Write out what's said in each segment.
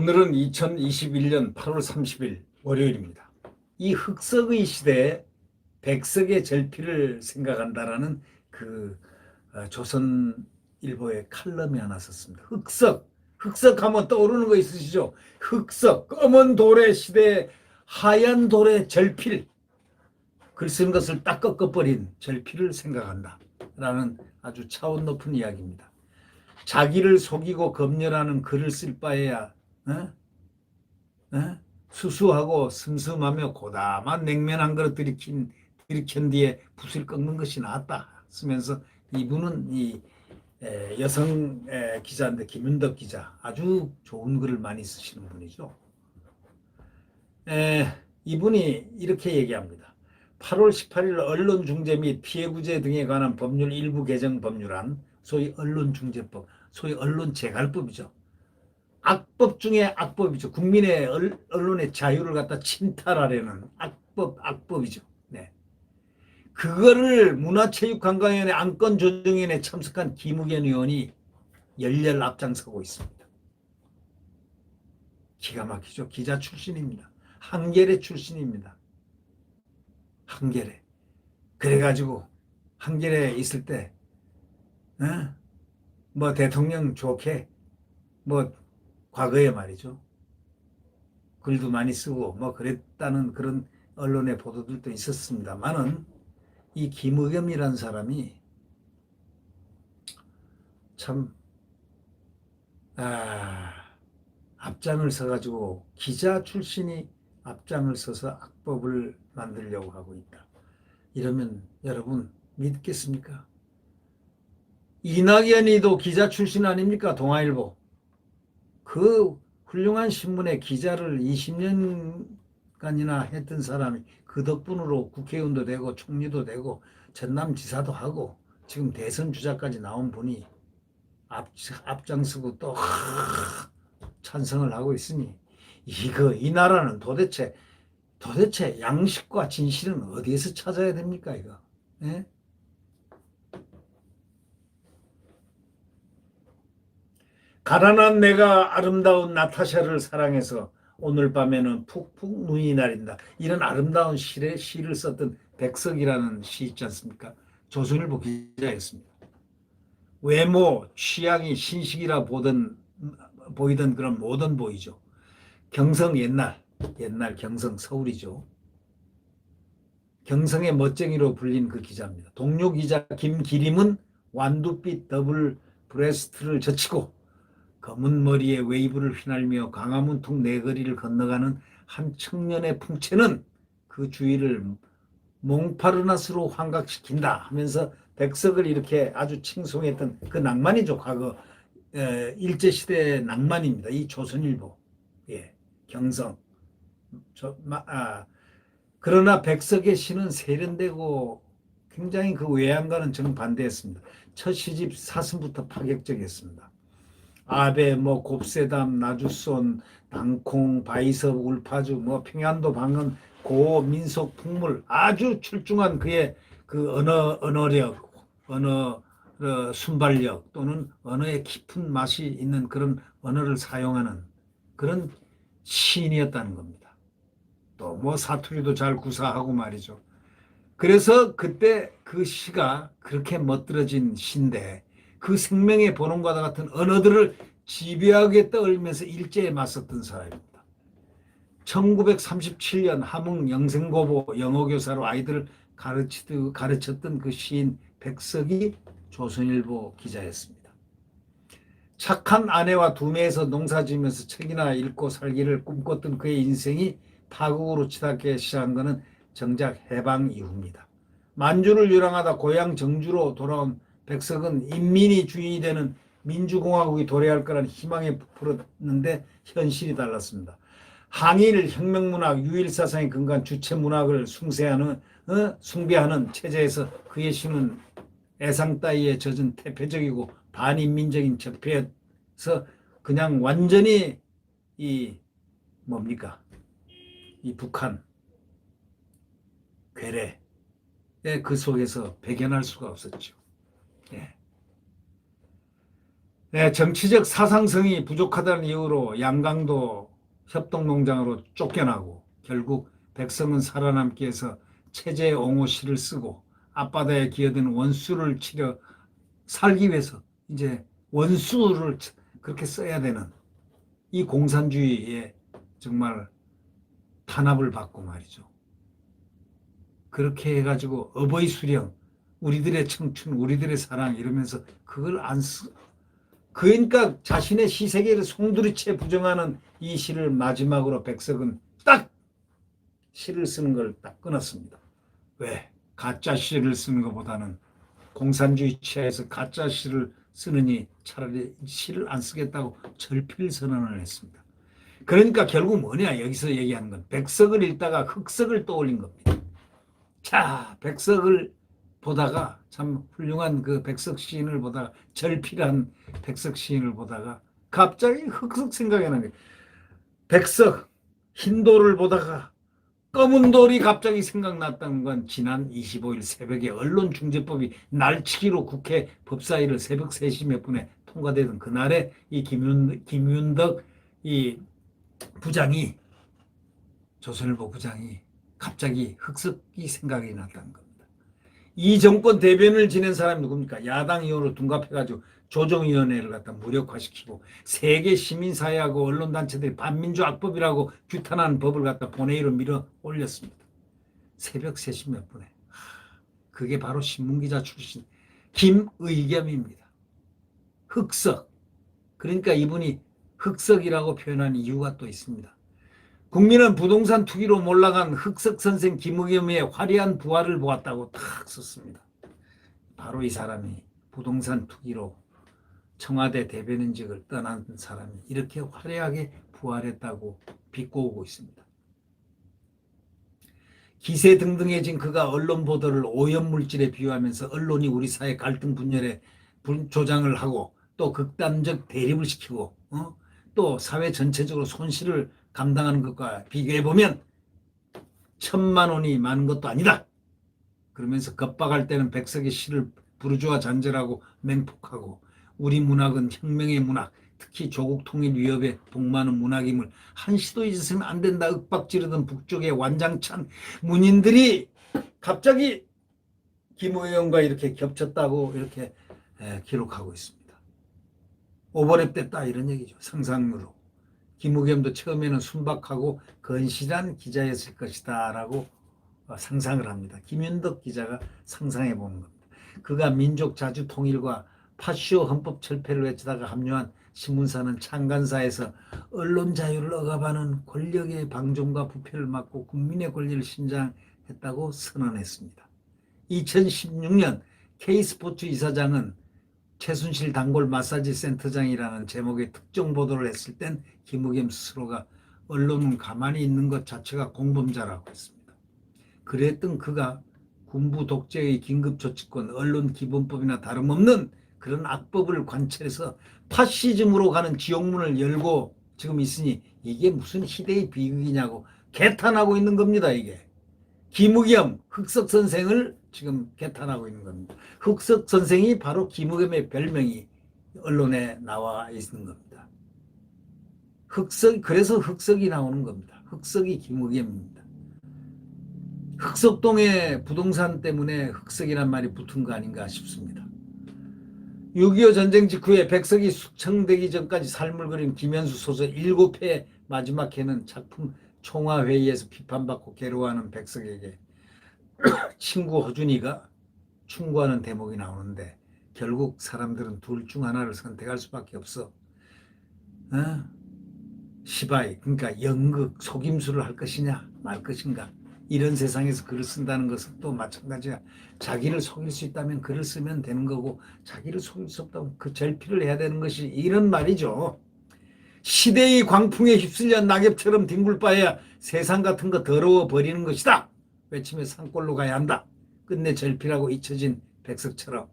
오늘은 2021년 8월 30일 월요일입니다. 이 흑석의 시대에 백석의 절필을 생각한다라는 조선일보의 칼럼이 하나 썼습니다. 흑석하면 떠오르는 거 있으시죠? 흑석, 검은 돌의 시대에 하얀 돌의 절필, 글 쓴 것을 딱 꺾어버린 절필을 생각한다라는 아주 차원 높은 이야기입니다. 자기를 속이고 검열하는 글을 쓸 바에야 수수하고 슴슴하며 고담한 냉면 한 그릇 들이킨 뒤에 붓을 꺾는 것이 낫다 쓰면서, 이분은 이 여성 기자인데 김윤덕 기자, 아주 좋은 글을 많이 쓰시는 분이죠. 이분이 이렇게 얘기합니다. 8월 18일 언론중재 및 피해구제 등에 관한 법률 일부 개정 법률안, 소위 언론중재법, 소위 언론재갈법이죠. 악법 중에 악법이죠. 국민의 언론의 자유를 갖다 침탈하려는 악법이죠. 네. 그거를 문화체육관광위원회 안건조정위원회에 참석한 김우겸 의원이 열렬 앞장서고 있습니다. 기가 막히죠. 기자 출신입니다. 한겨레 출신입니다. 한겨레. 그래가지고 한겨레에 있을 때 뭐 대통령 좋게 뭐 과거에 말이죠, 글도 많이 쓰고 뭐 그랬다는 그런 언론의 보도들도 있었습니다만은, 이 김의겸이라는 사람이 참 앞장을 서가지고, 기자 출신이 앞장을 서서 악법을 만들려고 하고 있다. 이러면 여러분 믿겠습니까? 이낙연이도 기자 출신 아닙니까? 동아일보. 그 훌륭한 신문의 기자를 20년간이나 했던 사람이 그 덕분으로 국회의원도 되고 총리도 되고 전남지사도 하고 지금 대선 주자까지 나온 분이 앞장서고 또 찬성을 하고 있으니, 이 나라는 도대체 양식과 진실은 어디에서 찾아야 됩니까, 이거? 예? 가난한 내가 아름다운 나타샤를 사랑해서 오늘 밤에는 푹푹 눈이 내린다. 이런 아름다운 시를 썼던 백석이라는 시 있지 않습니까? 조선일보 기자였습니다. 외모, 취향이 신식이라 보이던 그런 모던 보이죠. 경성 옛날 경성 서울이죠. 경성의 멋쟁이로 불린 그 기자입니다. 동료 기자 김기림은 완두빛 더블 브레스트를 젖히고 검은 머리에 웨이브를 휘날며 광화문통 내거리를 건너가는 한 청년의 풍채는 그 주위를 몽파르나스로 환각시킨다 하면서 백석을 이렇게 아주 칭송했던 그 낭만이죠. 과거 일제시대의 낭만입니다. 이 조선일보, 경성. 그러나 백석의 시는 세련되고 굉장히 그 외양과는 정반대했습니다. 첫 시집 사슴부터 파격적이었습니다. 아베, 곱세담, 나주손, 당콩, 바이섭, 울파주, 평안도 방언, 고, 민속, 풍물, 아주 출중한 그의 그 언어력, 순발력, 또는 언어의 깊은 맛이 있는 그런 언어를 사용하는 그런 시인이었다는 겁니다. 또 사투리도 잘 구사하고 말이죠. 그래서 그때 그 시가 그렇게 멋들어진 시인데, 그 생명의 본원과 같은 언어들을 집요하게 떠올리면서 일제에 맞섰던 사람입니다. 1937년 함흥 영생고보 영어교사로 아이들을 가르쳤던 그 시인 백석이 조선일보 기자였습니다. 착한 아내와 두뇌에서 농사지으면서 책이나 읽고 살기를 꿈꿨던 그의 인생이 파국으로 치닫게 시작한 것은 정작 해방 이후입니다. 만주를 유랑하다 고향 정주로 돌아온 백석은 인민이 주인이 되는 민주공화국이 도래할 거라는 희망에 부풀었는데 현실이 달랐습니다. 항일, 혁명문학, 유일사상에 근거한 주체문학을 숭배하는 체제에서 그의 시는 애상 따위에 젖은 태폐적이고 반인민적인 적폐에서 그냥 완전히 이 북한 괴뢰 그 속에서 배견할 수가 없었죠. 정치적 사상성이 부족하다는 이유로 양강도 협동농장으로 쫓겨나고 결국 백성은 살아남기 위해서 체제 옹호시를 쓰고 앞바다에 기어든 원수를 치려 살기 위해서 이제 원수를 그렇게 써야 되는 이 공산주의에 정말 탄압을 받고 말이죠. 그렇게 해가지고 어버이 수령, 우리들의 청춘, 우리들의 사랑 이러면서 그걸 안 쓰. 그러니까 자신의 시세계를 송두리째 부정하는 이 시를 마지막으로 백석은 딱 시를 쓰는 걸 딱 끊었습니다. 왜? 가짜 시를 쓰는 것보다는 공산주의 치하에서 가짜 시를 쓰느니 차라리 시를 안 쓰겠다고 절필선언을 했습니다. 그러니까 결국 뭐냐 여기서 얘기하는 건 백석을 읽다가 흑석을 떠올린 겁니다. 자, 백석을 보다가 참 훌륭한 그 백석 시인을 보다가 절필한 백석 시인을 보다가 갑자기 흑석 생각이 나는 거예요. 백석 흰돌을 보다가 검은 돌이 갑자기 생각났다는 건 지난 25일 새벽에 언론중재법이 날치기로 국회 법사위를 새벽 3시 몇 분에 통과되던 그날에 이 김윤덕 이 부장이 조선일보 부장이 갑자기 흑석이 생각이 났다는 겁니다. 이 정권 대변을 지낸 사람이 누굽니까? 야당 의원으로 둔갑해가지고 조정위원회를 갖다 무력화시키고 세계 시민사회하고 언론단체들이 반민주 악법이라고 규탄하는 법을 갖다 본회의로 밀어 올렸습니다. 새벽 3시 몇 분에. 그게 바로 신문기자 출신 김의겸입니다. 흑석. 그러니까 이분이 흑석이라고 표현한 이유가 또 있습니다. 국민은 부동산 투기로 몰락한 흑석 선생 김의겸의 화려한 부활을 보았다고 탁 썼습니다. 바로 이 사람이 부동산 투기로 청와대 대변인직을 떠난 사람이 이렇게 화려하게 부활했다고 비꼬고 있습니다. 기세등등해진 그가 언론 보도를 오염물질에 비유하면서 언론이 우리 사회 갈등 분열에 조장을 하고 또 극단적 대립을 시키고 또 사회 전체적으로 손실을 감당하는 것과 비교해보면 1,000만 원이 많은 것도 아니다. 그러면서 겁박할 때는 백석의 시를 부르주아 잔재라고 맹폭하고 우리 문학은 혁명의 문학, 특히 조국 통일 위협에 복무하는 문학임을 한시도 잊으면 안 된다. 윽박지르던 북쪽의 완장찬 문인들이 갑자기 김의겸과 이렇게 겹쳤다고 이렇게 기록하고 있습니다. 오버랩됐다 이런 얘기죠. 상상으로. 김의겸도 처음에는 순박하고 건실한 기자였을 것이다 라고 상상을 합니다. 김윤덕 기자가 상상해 보는 겁니다. 그가 민족 자주 통일과 파쇼 헌법 철폐를 외치다가 합류한 신문사는 창간사에서 언론 자유를 억압하는 권력의 방종과 부패를 막고 국민의 권리를 신장했다고 선언했습니다. 2016년 K스포츠 이사장은 최순실 단골 마사지 센터장이라는 제목의 특정 보도를 했을 땐 김의겸 스스로가 언론은 가만히 있는 것 자체가 공범자라고 했습니다. 그랬던 그가 군부 독재의 긴급조치권, 언론기본법이나 다름없는 그런 악법을 관철해서 파시즘으로 가는 지옥문을 열고 지금 있으니 이게 무슨 희대의 비극이냐고 개탄하고 있는 겁니다. 이게 김의겸 흑석 선생을 지금 개탄하고 있는 겁니다. 흑석 선생이 바로 김의겸의 별명이 언론에 나와 있는 겁니다. 흑석, 그래서 흑석이 나오는 겁니다. 흑석이 김의겸입니다. 흑석동의 부동산 때문에 흑석이란 말이 붙은 거 아닌가 싶습니다. 6.25 전쟁 직후에 백석이 숙청되기 전까지 삶을 그린 김현수 소설 7회 마지막 회는 작품 총화회의에서 비판받고 괴로워하는 백석에게 친구 허준이가 충고하는 대목이 나오는데 결국 사람들은 둘 중 하나를 선택할 수밖에 없어. 시바이, 그러니까 연극, 속임수를 할 것이냐 말 것인가. 이런 세상에서 글을 쓴다는 것은 또 마찬가지야. 자기를 속일 수 있다면 글을 쓰면 되는 거고 자기를 속일 수 없다면 그 절필을 해야 되는 것이 이런 말이죠. 시대의 광풍에 휩쓸려 낙엽처럼 뒹굴 바에야 세상 같은 거 더러워 버리는 것이다. 외치며 산골로 가야 한다. 끝내 절필하고 잊혀진 백석처럼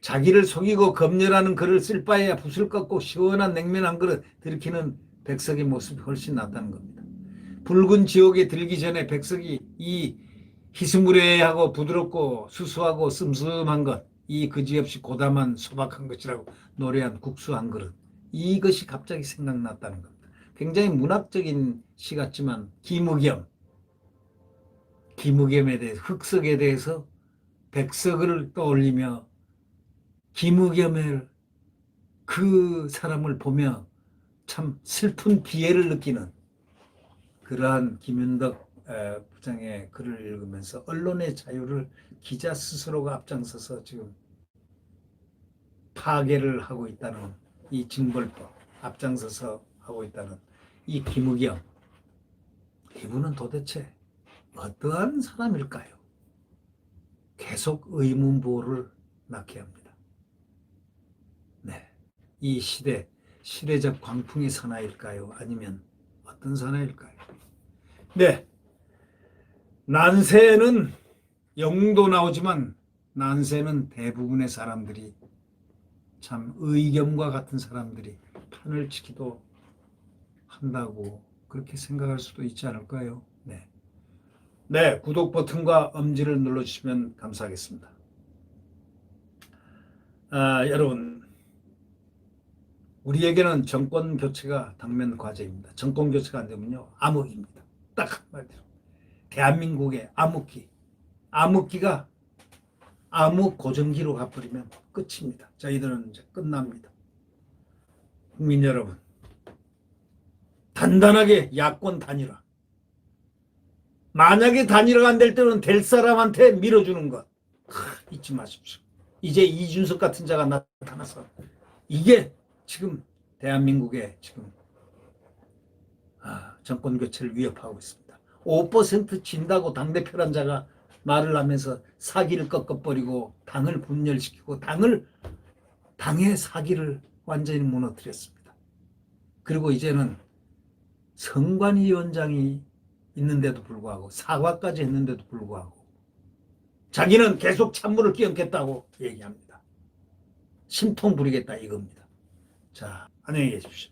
자기를 속이고 검열하는 글을 쓸 바에야 붓을 꺾고 시원한 냉면 한 그릇 들이키는 백석의 모습이 훨씬 낫다는 겁니다. 붉은 지옥에 들기 전에 백석이 이 희스무레하고 부드럽고 수수하고 슴슴한 것 이 그지없이 고담한 소박한 것이라고 노래한 국수 한 그릇. 이것이 갑자기 생각났다는 겁니다. 굉장히 문학적인 시 같지만 기무겸에 대해서, 흑석에 대해서 백석을 떠올리며 기무겸의 그 사람을 보며 참 슬픈 비애를 느끼는 그러한 김윤덕 부장의 글을 읽으면서 언론의 자유를 기자 스스로가 앞장서서 지금 파괴를 하고 있다는 이 징벌법 앞장서서 하고 있다는 이 김우겸, 이분은 도대체 어떠한 사람일까요? 계속 의문부호를 낳게 합니다. 네, 이 시대적 광풍의 사나이일까요? 아니면 어떤 사나이일까요? 네, 난세는 영웅도 나오지만 난세는 대부분의 사람들이 참 의겸과 같은 사람들이 판을 치기도 한다고 그렇게 생각할 수도 있지 않을까요? 네. 네, 구독 버튼과 엄지를 눌러주시면 감사하겠습니다. 여러분, 우리에게는 정권 교체가 당면 과제입니다. 정권 교체가 안 되면요, 암흑입니다. 딱 한마디로. 대한민국의 암흑기. 암흑기가 암흑 고정기로 가버리면 끝입니다. 저희들은 이제 끝납니다. 국민 여러분, 단단하게 야권 단일화. 만약에 단일화가 안 될 때는 될 사람한테 밀어주는 것. 잊지 마십시오. 이제 이준석 같은 자가 나타나서 이게 지금 대한민국의 지금 정권 교체를 위협하고 있습니다. 5% 진다고 당대표란 자가 말을 하면서 사기를 꺾어버리고 당을 분열시키고 당의 사기를 완전히 무너뜨렸습니다. 그리고 이제는 선관위원장이 있는데도 불구하고 사과까지 했는데도 불구하고 자기는 계속 찬물을 끼얹겠다고 얘기합니다. 심통 부리겠다 이겁니다. 자, 안녕히 계십시오.